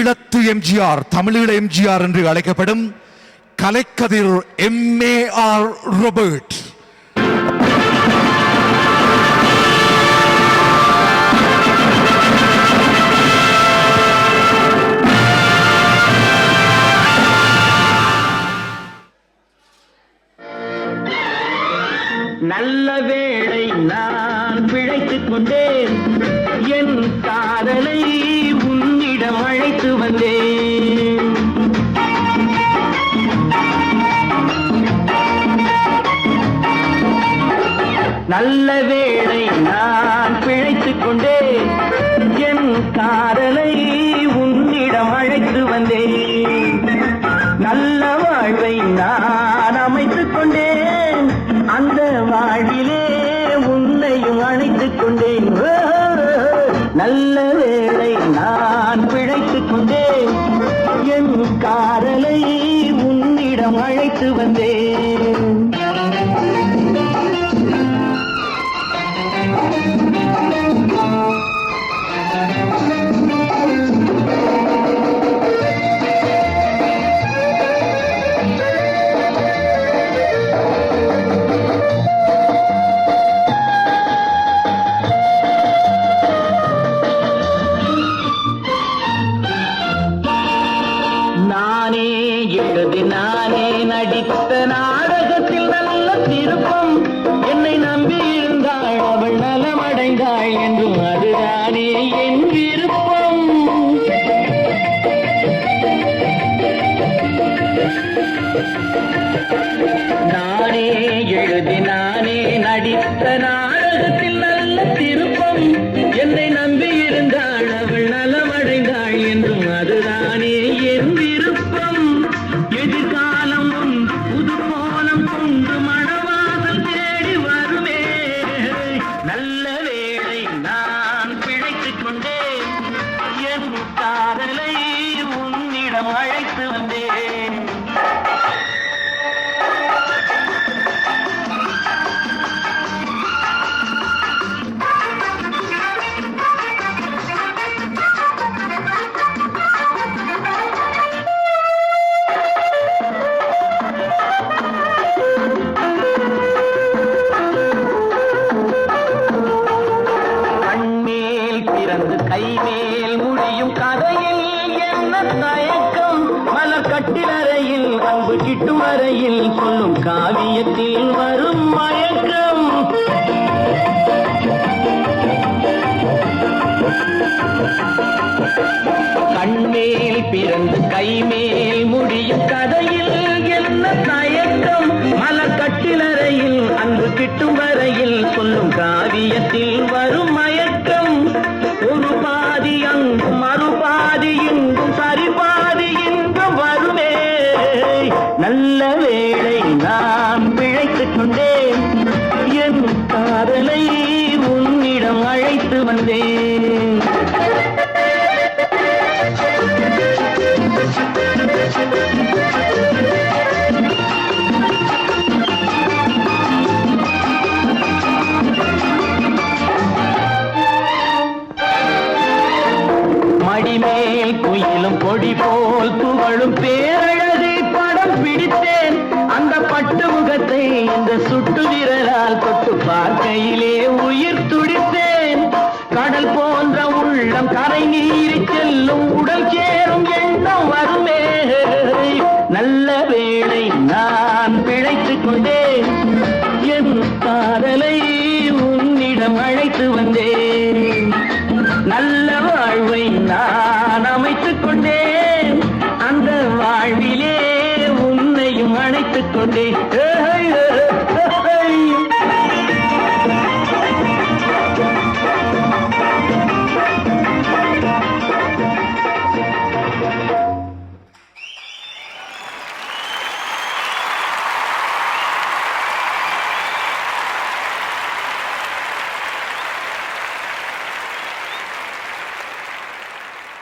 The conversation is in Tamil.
ஈழத்து எம்ஜிஆர், தமிழீழ எம்ஜிஆர் என்று அழைக்கப்படும் கலைக்கதிர் எம்.ஏ.ஆர். ராபர்ட் நல்ல வேளை நான் பிழைத்துக் கொண்டேன், என் காதலை உன்னிடம் அழைத்து வந்தேன். நல்ல வேளை நான் பிழைத்துக் கொண்டேன், என் காதலை உன்னிடம் அழைத்து வந்தேன். நல்ல வாழ்வை நான் அமைத்துக் கொண்டேன், அந்த வாழ்விலே உன்னையும் அழைத்துக் கொண்டேன். நல்ல வேளை நான் பிழைத்துக் கொண்டேன், என் காதலை உன்னிடம் அழைத்து வந்தேன். நானே எழுதி நானே நடித்த நாடகத்தில் நல்ல திருப்பம், என்னை நம்பி இருந்தாள் அவள் நலமடைந்தாள் என்றும் அதுதானே என் விருப்பம். நானே எழுதி நானே நடித்த நாடகத்தில் நல்ல திருப்பம், என்னை நம்பி இருந்தாள் அவள் நலமடைந்தாள் என்றும் அதுதானே என் விருப்பம். எதிர்காலம் ஒன்று புது கோலம் கொண்டு மணவாசல் தேடி வருமே. நல்ல வேளை நான் பிழைத்துக் கொண்டேன், என் காதலை உன்னிடம் அழைத்து வந்தேன். கைமேல் முடியும் கதையில் என்ன தயக்கம், மலர் கட்டிலறையில் அன்பு கிட்டும் வரையில் சொல்லும் காவியத்தில் வரும் மயக்கம். கண்மேல் பிறந்து கைமேல் முடியும் கதையில் என்ன தயக்கம், மலர் கட்டிலறையில் அன்பு கிட்டும் வரையில் சொல்லும் காவியத்தில் வரும் மயக்கம். ஒரு பாதி அங்கும் மறுபாதி இங்கும் சரிபாதி இங்கும் வருமே. நல்ல வேளை நான் பிழைத்துக் கொண்டேன், என் காதலை உன்னிடம் அழைத்து வந்தேன். மடிமேல் குயிலும் கொடி போல் துவழும் பேரழகை படம் பிடித்தேன். அந்த பட்டு முகத்தை இந்த சுட்டு விரலால் தொட்டு பார்க்கையிலே உயிர் துடித்தேன். கடல் போன்ற உள்ளம் கரை நீறி செல்லும் உடல் சேரும் எண்ணம் வருமே. நல்ல வேளை நான் பிழைத்துக் கொண்டேன், என் காதலை உன்னிடம் அழைத்து வந்தேன். நல்ல வாழ்வை நான் அமைத்துக் கொண்டேன், அந்த வாழ்விலே உன்னையும் அழைத்துக் கொண்டேன்.